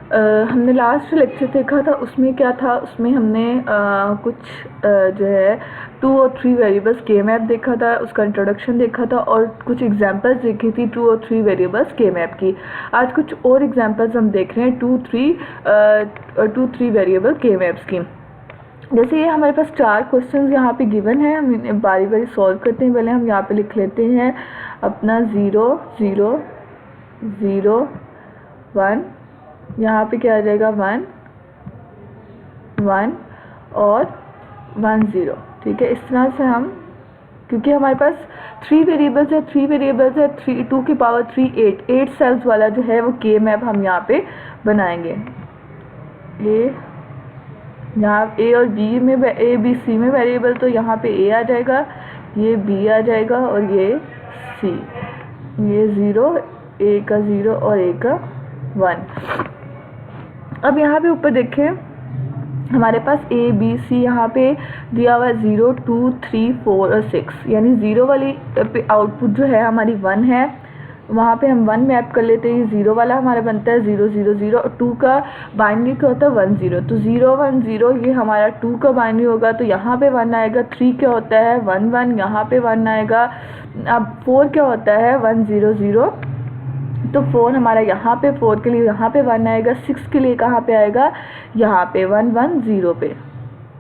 हमने last lecture देखा था, उसमें क्या था, उसमें हमने कुछ जो है 2 और 3 वेरिएबल्स के मैप देखा था, उसका इंट्रोडक्शन देखा था और कुछ एग्जांपल्स देखी थी 2 और 3 वेरिएबल्स के मैप की। आज कुछ और एग्जांपल्स हम देख रहे हैं 2 3 वेरिएबल के मैप्स की। जैसे ये हमारे पास 4 क्वेश्चंस यहाँ पे गिवन है, हम इन्हें बारी बारी सॉल्व करते हैं। पहले हम यहाँ पे लिख लेते हैं अपना 0 0 0 1, यहाँ पे क्या आ जाएगा 1 1 और 1 0। ठीक है, इस तरह से हम, क्योंकि हमारे पास 3 वेरिएबल्स है, 2 की पावर 3 8 सेल्स वाला जो है वो के मैप हम यहाँ पे बनाएंगे। यहाँ ए और बी में, ए बी सी में वेरिएबल, तो यहाँ पे ए आ जाएगा, ये बी आ जाएगा और ये सी, ये 0, ए का 0 और ए का 1। अब यहाँ पे ऊपर देखें, हमारे पास ए बी सी यहाँ पे दिया हुआ है 0 2 3 4 और 6, यानी 0 वाली आउटपुट जो है हमारी 1 है, वहाँ पे हम 1 मैप कर लेते हैं। 0 वाला हमारा बनता है 0 0 0 और 2 का बाइनरी क्या होता है 1 0, तो 0 1 0 ये हमारा 2 का बाइनरी होगा, तो यहाँ पे 1 आएगा। 3 क्या होता है 1 1, यहाँ पे 1 आएगा। अब 4 क्या होता है 1 0 0, तो 4 हमारा यहाँ पे, 4 के लिए यहाँ पे 1 आएगा। 6 के लिए कहाँ पे आएगा, यहाँ पे 1 1 0 पे।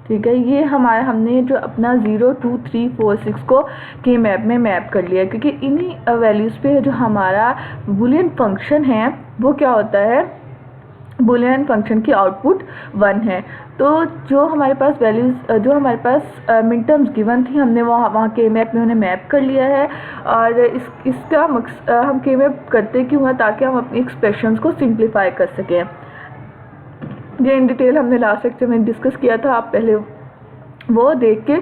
ठीक है, ये हमारा, हमने जो अपना 0 2 3 4 6 को के मैप में मैप कर लिया, क्योंकि इन्हीं वैल्यूज़ पे जो हमारा बुलियन फंक्शन है वो क्या होता है, बुलियन फंक्शन की आउटपुट 1 है। तो जो हमारे पास वैल्यूज़, जो हमारे पास मिन टर्म्स गिवन थी, हमने वहाँ के मैप में उन्हें मैप कर लिया है। और इसका हम के मैप करते क्यों हैं, ताकि हम अपनी एक्सप्रेशंस को सिंप्लीफाई कर सकें। ये इन डिटेल हमने लास्ट लेक्चर में डिस्कस किया था, आप पहले वो देख के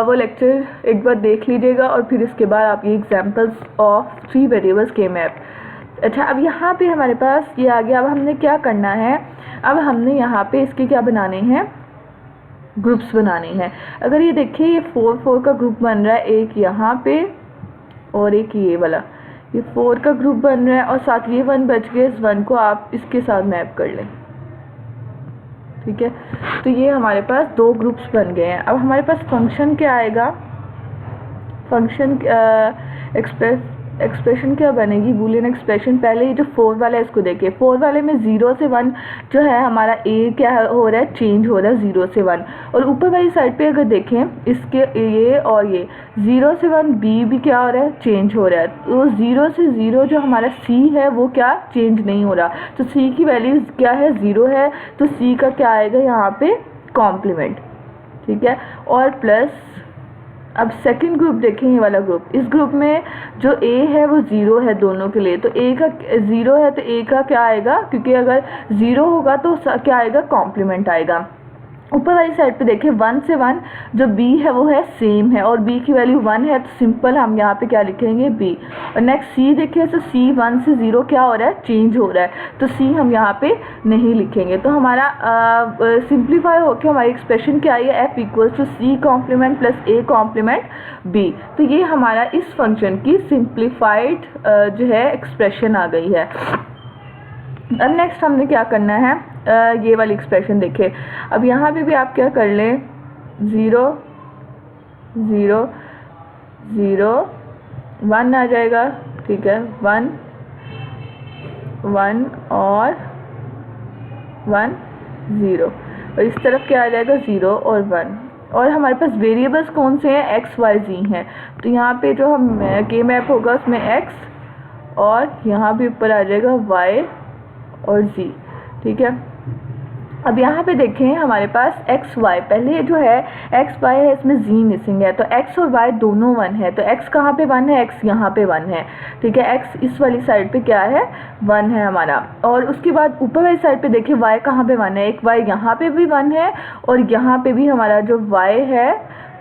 वो लेक्चर एक बार देख लीजिएगा और फिर इसके बाद आप ये एग्जांपल्स ऑफ 3 वेरिएबल्स के मैप। अच्छा, अब यहाँ पे हमारे पास ये आ गया। अब हमने क्या करना है, अब हमने यहाँ पे इसके क्या बनाने हैं, ग्रुप्स बनाने हैं। अगर ये देखिए, ये 4 4 का ग्रुप बन रहा है, एक यहाँ पे और एक ये वाला, ये 4 का ग्रुप बन रहा है और साथ ये 1 बच गए। इस 1 को आप इसके साथ मैप कर लें। ठीक है, तो ये हमारे पास 2 ग्रुप्स बन गए हैं। अब हमारे पास फंक्शन क्या आएगा, फंक्शन एक्सप्रेशन क्या बनेगी, बूलियन एक्सप्रेशन। पहले ये जो 4 वाला है इसको देखिए, 4 वाले में 0 से 1 जो है हमारा ए क्या हो रहा है, चेंज हो रहा है 0 से 1। और ऊपर वाली साइड पे अगर देखें, इसके ये और ये 0 से 1 बी भी क्या हो रहा है, चेंज हो रहा है। तो 0 से 0 जो हमारा सी है वो क्या चेंज नहीं हो रहा, तो सी की वैल्यू क्या है 0 है, तो सी का क्या आएगा यहाँ पे कॉम्प्लीमेंट। ठीक है, और प्लस अब सेकंड ग्रुप देखें, ये वाला ग्रुप, इस ग्रुप में जो ए है वो 0 है दोनों के लिए, तो ए का 0 है तो ए का क्या आएगा, क्योंकि अगर 0 होगा तो क्या आएगा, कॉम्प्लीमेंट आएगा। ऊपर वाली साइड पे देखें, 1 से 1 जो b है वो है सेम है और b की वैल्यू 1 है, तो सिंपल हम यहाँ पे क्या लिखेंगे b। और नेक्स्ट c देखिए, तो c 1 से 0 क्या हो रहा है, चेंज हो रहा है, तो c हम यहाँ पे नहीं लिखेंगे। तो हमारा सिंप्लीफाई होकर हमारी एक्सप्रेशन क्या आई है, f equals to c complement plus a complement b। तो ये हमारा इस फंक्शन की सिंप्लीफाइड जो है एक्सप्रेशन आ गई है। अब नेक्स्ट हमने क्या करना है, ये वाली एक्सप्रेशन देखें। अब यहाँ पे भी आप क्या कर लें, 0 0 0 1 आ जाएगा। ठीक है, 1 1 और 1 0, और इस तरफ क्या आ जाएगा 0 और 1। और हमारे पास वेरिएबल्स कौन से हैं, x y z हैं, तो यहाँ पे जो हम के मैप होगा उसमें x और यहाँ भी ऊपर आ जाएगा y और z। ठीक है, अब यहाँ पे देखें हमारे पास x y, पहले जो है x y है, इसमें z मिसिंग है, तो x और y दोनों 1 है, तो x कहाँ पे 1 है, x यहाँ पे 1 है। ठीक है, x इस वाली साइड पे क्या है 1 है हमारा। और उसके बाद ऊपर वाली साइड पे देखिए y कहाँ पे 1 है, एक y यहाँ पे भी 1 है और यहाँ पे भी हमारा जो y है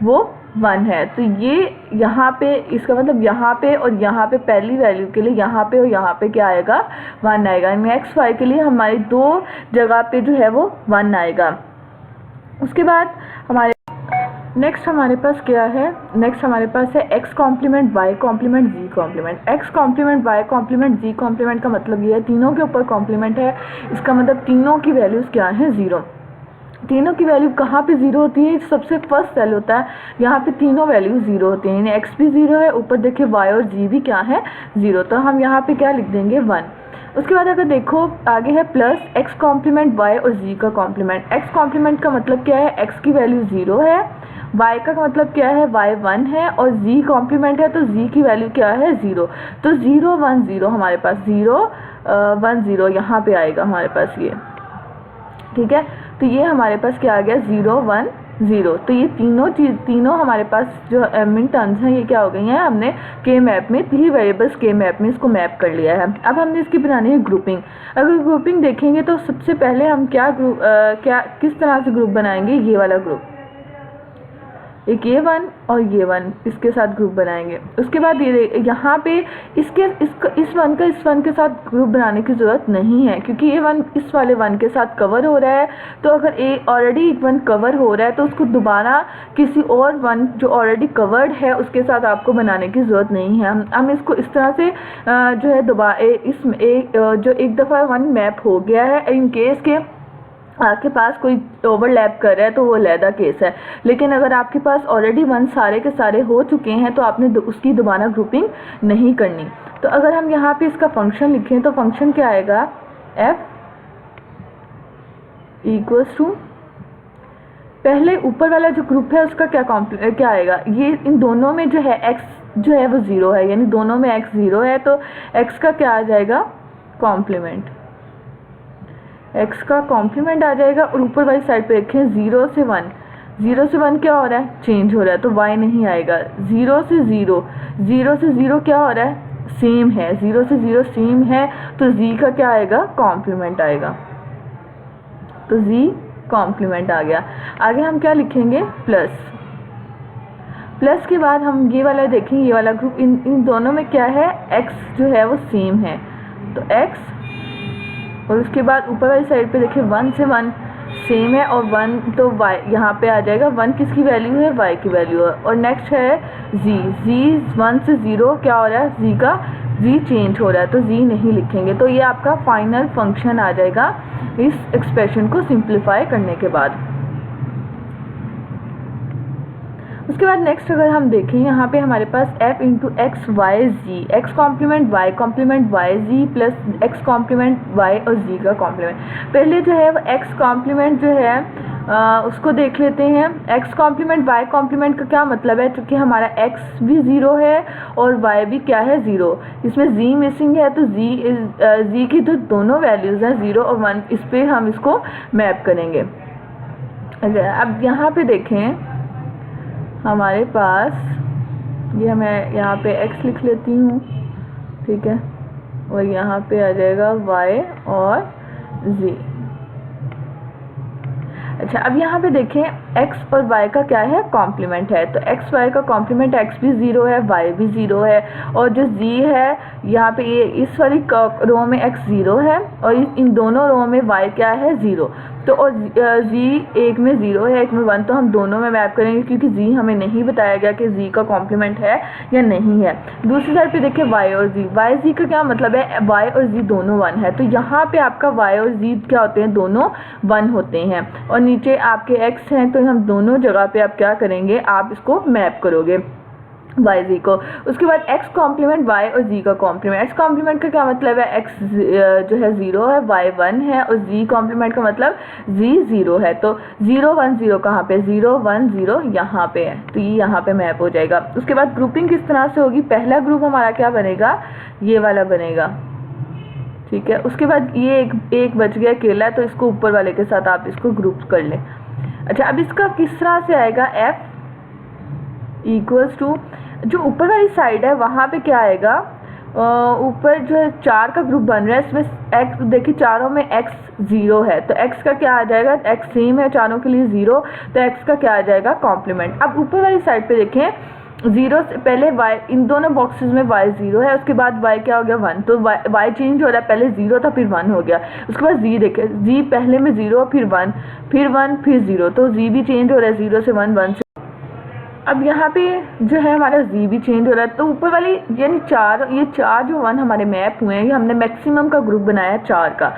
वो 1 है। तो ये यहाँ पे, इसका मतलब यहाँ पे और यहाँ पे पहली वैल्यू के लिए यहाँ पे और यहाँ पे क्या आएगा 1 आएगा। यानी एक्स वाई के लिए हमारी 2 जगह पे जो है वो 1 आएगा। उसके बाद हमारे नेक्स्ट हमारे पास क्या है, नेक्स्ट हमारे पास है x complement y complement z complement. x complement y complement z complement का मतलब ये है तीनों के ऊपर कॉम्प्लीमेंट है, इसका मतलब तीनों की वैल्यूज़ क्या है, ज़ीरो। तीनों की वैल्यू कहाँ पे ज़ीरो होती है, सबसे फर्स्ट सेल होता है, यहाँ पे तीनों वैल्यू ज़ीरो होती हैं, यानी x भी ज़ीरो है, ऊपर देखिए y और z भी क्या है, ज़ीरो। तो हम यहाँ पे क्या लिख देंगे 1। उसके बाद अगर देखो आगे है प्लस x कॉम्प्लीमेंट y और z का कॉम्प्लीमेंट। x कॉम्प्लीमेंट का मतलब क्या है, x की वैल्यू ज़ीरो है, y का मतलब क्या है, y 1 है, और z कॉम्प्लीमेंट है तो z की वैल्यू क्या है, ज़ीरो। तो 0 1 0 हमारे पास 0 1 0 यहाँ पे आएगा हमारे पास ये, ठीक है। तो ये हमारे पास क्या आ गया 0 1 0। तो ये तीनों हमारे पास जो मिन टर्म्स हैं ये क्या हो गई हैं, हमने के मैप में 3 वेरिएबल्स के मैप में इसको मैप कर लिया है। अब हमने इसकी बनानी है ग्रुपिंग। अगर ग्रुपिंग देखेंगे तो सबसे पहले हम किस तरह से ग्रुप बनाएंगे, ये वाला ग्रुप, एक ये 1 और ये 1 इसके साथ ग्रुप बनाएंगे। उसके बाद ये यहाँ पे इस 1 का इस 1 के साथ ग्रुप बनाने की ज़रूरत नहीं है, क्योंकि ये 1 इस वाले 1 के साथ कवर हो रहा है। तो अगर ऑलरेडी 1 कवर हो रहा है तो उसको दोबारा किसी और 1 जो ऑलरेडी कवर्ड है उसके साथ आपको बनाने की ज़रूरत नहीं है। हम इसको इस तरह से जो है दोबारा जो एक दफ़ा 1 मैप हो गया है, इन केस के आपके पास कोई ओवरलैप कर रहा है तो वो अलहदा केस है, लेकिन अगर आपके पास ऑलरेडी 1 सारे के सारे हो चुके हैं तो आपने उसकी दोबारा ग्रुपिंग नहीं करनी। तो अगर हम यहाँ पे इसका फंक्शन लिखें तो फंक्शन क्या आएगा, f इक्वल्स टू, पहले ऊपर वाला जो ग्रुप है उसका क्या आएगा, ये इन दोनों में जो है x जो है वो 0 है, यानी दोनों में x 0 है, तो x का क्या आ जाएगा, कॉम्प्लीमेंट, x का कॉम्प्लीमेंट आ जाएगा। और ऊपर वाली साइड पे देखें 0 से 1 क्या हो रहा है, चेंज हो रहा है, तो y नहीं आएगा। 0 से 0 क्या हो रहा है, सेम है, 0 से 0 सेम है, तो z का क्या आएगा, कॉम्प्लीमेंट आएगा। तो z कॉम्प्लीमेंट आ गया। आगे हम क्या लिखेंगे, प्लस के बाद हम ये वाला देखें, ये वाला ग्रुप, इन दोनों में क्या है, x जो है वो सेम है, तो x, और उसके बाद ऊपर वाली साइड पे देखिए 1 से 1 सेम है, और 1 तो y यहाँ पे आ जाएगा, 1 किसकी वैल्यू है, y की वैल्यू है। और नेक्स्ट है z 1 से 0 क्या हो रहा है, z चेंज हो रहा है, तो z नहीं लिखेंगे। तो ये आपका फाइनल फंक्शन आ जाएगा इस एक्सप्रेशन को सिंप्लीफाई करने के बाद। उसके बाद नेक्स्ट अगर हम देखें यहाँ पे हमारे पास f into x y z, x complement y complement y z plus x complement y और जी का कॉम्प्लीमेंट। पहले जो है वो एक्स कॉम्प्लीमेंट जो है उसको देख लेते हैं। एक्स कॉम्प्लीमेंट वाई कॉम्प्लीमेंट का क्या मतलब है, क्योंकि हमारा एक्स भी 0 है और वाई भी क्या है 0, इसमें जी मिसिंग है, तो जी की तो दोनों वैल्यूज़ हैं 0 और 1, इस पर हम इसको मैप करेंगे। अब यहाँ पे देखें हमारे पास, ये मैं यहाँ पे x लिख लेती हूँ, ठीक है, और यहाँ पे आ जाएगा y और z। अच्छा, अब यहाँ पे देखें x और y का क्या है, कॉम्प्लीमेंट है, तो x y का कॉम्प्लीमेंट x भी 0 है, y भी 0 है, और जो z है यहाँ पे ये इस वाली रो में x 0 है और इन दोनों रो में y क्या है 0, तो और z एक में 0 है एक में 1, तो हम दोनों में मैप करेंगे, क्योंकि z हमें नहीं बताया गया कि z का कॉम्प्लीमेंट है या नहीं है। दूसरी साइड पे देखिए y और z, y z का क्या मतलब है, y और z दोनों 1 है, तो यहाँ पे आपका y और z क्या होते हैं, दोनों 1 होते हैं, और नीचे आपके x हैं, तो हम दोनों जगह पे आप क्या करेंगे, आप इसको मैप करोगे वाई जी को। उसके बाद एक्स कॉम्प्लीमेंट वाई और जी का कॉम्प्लीमेंट। एक्स कॉम्प्लीमेंट का क्या मतलब है, एक्स जो है 0 है, वाई 1 है, और जी कॉम्प्लीमेंट का मतलब जी 0 है, तो 0 1 0 कहाँ पे, 0 1 0 यहाँ पे है, तो ये यहाँ पे मैप हो जाएगा। उसके बाद ग्रुपिंग किस तरह से होगी, पहला ग्रुप हमारा क्या बनेगा, ये वाला बनेगा, ठीक है। उसके बाद ये एक बच गया अकेला, तो इसको ऊपर वाले के साथ आप इसको ग्रुप कर लें। अच्छा, अब इसका किस तरह से आएगा, f इक्वल्स टू, जो ऊपर वाली साइड है वहाँ पे क्या आएगा, ऊपर जो है 4 का ग्रुप बन रहा है, इसमें x देखिए चारों में x 0 है, तो x का क्या आ जाएगा, x सेम है चारों के लिए 0, तो x का क्या आ जाएगा, कॉम्प्लीमेंट। अब ऊपर वाली साइड पे देखें 0 से पहले y, इन दोनों बॉक्सेस में y 0 है, उसके बाद y क्या हो गया 1, तो y चेंज हो रहा है, पहले 0 था फिर 1 हो गया। उसके बाद z देखें, z पहले में 0 फिर 1 फिर 1 फिर 0, तो z भी चेंज हो रहा है 0 से 1 1 से, अब यहाँ पे जो है हमारा z भी चेंज हो रहा है, तो ऊपर वाली यानी ये चार जो 1 हमारे मैप हुए हैं, ये हमने मैक्सिमम का ग्रुप बनाया 4 का।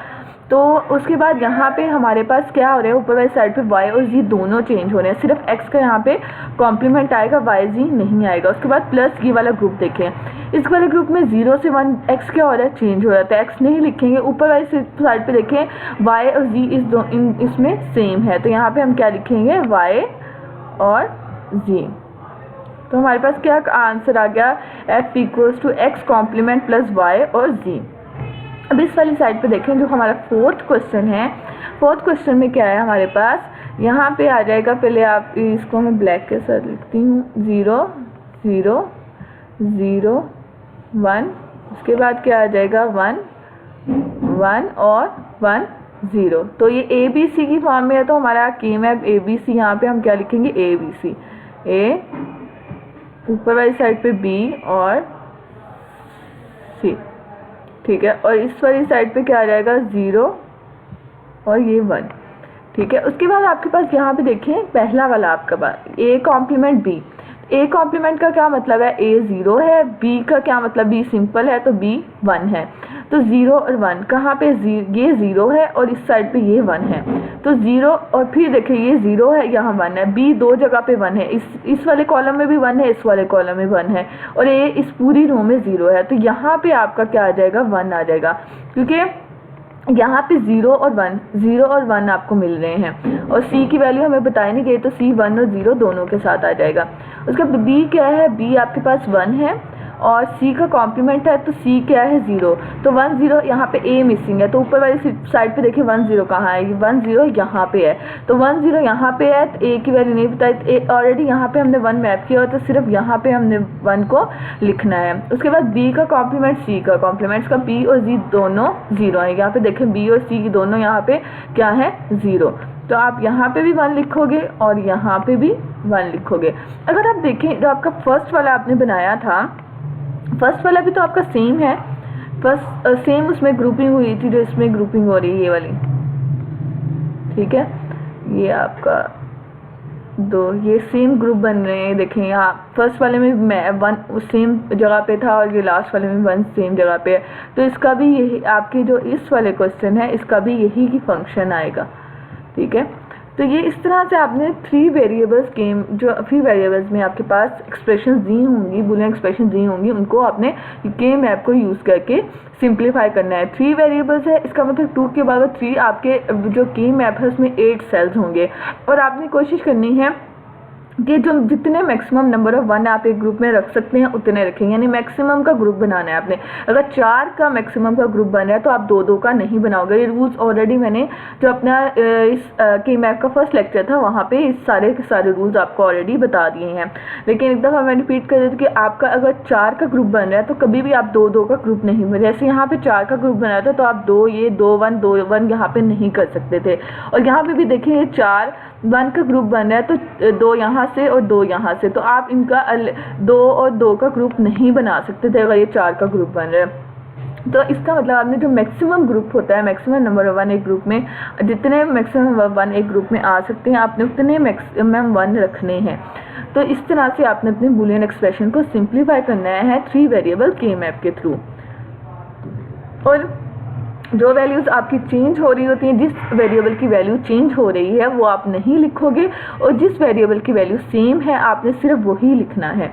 तो उसके बाद यहाँ पे हमारे पास क्या हो रहा है, ऊपर वाली साइड पे y और z दोनों चेंज हो रहे हैं, सिर्फ x का यहाँ पे कॉम्प्लीमेंट आएगा, y z नहीं आएगा। उसके बाद प्लस ये वाला ग्रुप देखें, इस वाले ग्रुप में 0 से 1 x क्या हो रहा है, चेंज हो रहा है, तो x नहीं लिखेंगे। ऊपर वाली साइड पे देखें y और z इसमें सेम है, तो यहाँ पे हम क्या लिखेंगे, y और z। तो हमारे पास क्या आंसर आ गया, f equals to x complement plus y और z। अब इस वाली साइड पे देखें जो हमारा फोर्थ क्वेश्चन है, फोर्थ क्वेश्चन में क्या है हमारे पास, यहाँ पे आ जाएगा, पहले आप इसको मैं ब्लैक के साथ लिखती हूँ, 0 0 0 1, उसके बाद क्या आ जाएगा 1 1 और 1 0। तो ये ए बी सी की फॉर्म में है, तो हमारा के मैप ए बी सी, यहाँ पे हम क्या लिखेंगे, ए बी सी, ए ऊपर वाली साइड पे बी और सी, ठीक है। और इस वाली साइड पे क्या आ जाएगा, 0 और ये 1, ठीक है। उसके बाद आपके पास यहाँ पे देखें पहला वाला आपका पास a complement b, a complement का क्या मतलब है, ए 0 है, बी का क्या मतलब, बी सिंपल है तो बी 1 है। तो 0 और 1 कहाँ पे, ये 0 है और इस साइड पे ये 1 है, तो 0 और फिर देखिए ये 0 है, यहाँ 1 है, बी दो जगह पे 1 है, इस वाले कॉलम में भी 1 है, इस वाले कॉलम में 1 है, और ए इस पूरी रो में 0 है, तो यहाँ पे आपका क्या आ जाएगा, 1 आ जाएगा, क्योंकि यहाँ पे 0 और 1 आपको मिल रहे हैं, और c की वैल्यू हमें बताई नहीं गई, तो c 1 और 0 दोनों के साथ आ जाएगा। उसके बाद b क्या है, b आपके पास 1 है और c का कॉम्प्लीमेंट है, तो c क्या है, 0, तो 1 0 यहाँ पे a मिसिंग है, तो ऊपर वाली साइड पे देखिए 1 0 कहाँ है, 1 0 यहाँ पे है, तो 1 0 यहाँ पे है, तो a की वैल्यू नहीं बताई, ऑलरेडी यहाँ पे हमने 1 मैप किया, तो सिर्फ यहाँ पे हमने 1 को लिखना है। उसके बाद b का कॉम्प्लीमेंट c का कॉम्प्लीमेंट का b और z दोनों 0 है, यहाँ पे देखें b और c की दोनों यहाँ पे क्या है, 0, तो आप यहाँ पे भी 1 लिखोगे और यहाँ पे भी 1 लिखोगे। अगर आप देखें जो आपका फर्स्ट वाला आपने बनाया था, फर्स्ट वाला भी तो आपका सेम है, फर्स्ट सेम उसमें ग्रुपिंग हुई थी जो इसमें ग्रुपिंग हो रही है, ये वाली, ठीक है, ये आपका ये सेम ग्रुप बन रहे हैं। देखें यहाँ फर्स्ट वाले में मैं 1 सेम जगह पे था और ये लास्ट वाले में 1 सेम जगह पे है, तो इसका भी यही आपके जो इस वाले क्वेश्चन है इसका भी यही की फंक्शन आएगा, ठीक है। तो ये इस तरह से आपने 3 वेरिएबल्स फ्री वेरिएबल्स में आपके पास एक्सप्रेशन दी होंगी, बुलियन एक्सप्रेशन दी होंगी, उनको आपने के मैप को यूज़ करके सिंप्लीफाई करना है। 3 वेरिएबल्स है, इसका मतलब 2 के बाद 3 आपके जो के मैप है उसमें 8 सेल्स होंगे, और आपने कोशिश करनी है कि जो जितने मैक्सिमम नंबर ऑफ 1 आप एक ग्रुप में रख सकते हैं उतने रखें, यानी मैक्सिमम का ग्रुप बनाना है आपने। अगर 4 का मैक्सिमम का ग्रुप बन रहा है तो आप 2 का नहीं बनाओगे। ये रूल्स ऑलरेडी मैंने जो अपना इस के मैप का फर्स्ट लेक्चर था वहाँ पे इस सारे के सारे रूल्स आपको ऑलरेडी बता दिए हैं, लेकिन एक दफ़ा मैं रिपीट कर देती कि आपका अगर 4 का ग्रुप बन रहा है तो कभी भी आप 2 का ग्रुप नहीं बना। जैसे यहाँ पे 4 का ग्रुप बना था तो आप 2 1 यहाँ पे नहीं कर सकते थे, और यहाँ पे भी देखिए 4 1 का ग्रुप बन रहा है तो 2 यहाँ से और 2 यहाँ से, तो आप इनका 2 और 2 का ग्रुप नहीं बना सकते थे अगर ये 4 का ग्रुप बन रहा है। तो इसका मतलब आपने जो मैक्सिमम ग्रुप होता है, मैक्सिमम नंबर ऑफ 1 एक ग्रुप में, जितने मैक्सिमम 1 एक ग्रुप में आ सकते हैं आपने उतने मैक्सिमम 1 रखने हैं। तो इस तरह से आपने अपने बुलियन एक्सप्रेशन को सिंप्लीफाई करना है 3 वेरिएबल के मैप के थ्रू। और जो वैल्यूज़ आपकी चेंज हो रही होती हैं, जिस वेरिएबल की वैल्यू चेंज हो रही है वो आप नहीं लिखोगे, और जिस वेरिएबल की वैल्यू सेम है आपने सिर्फ वही लिखना है।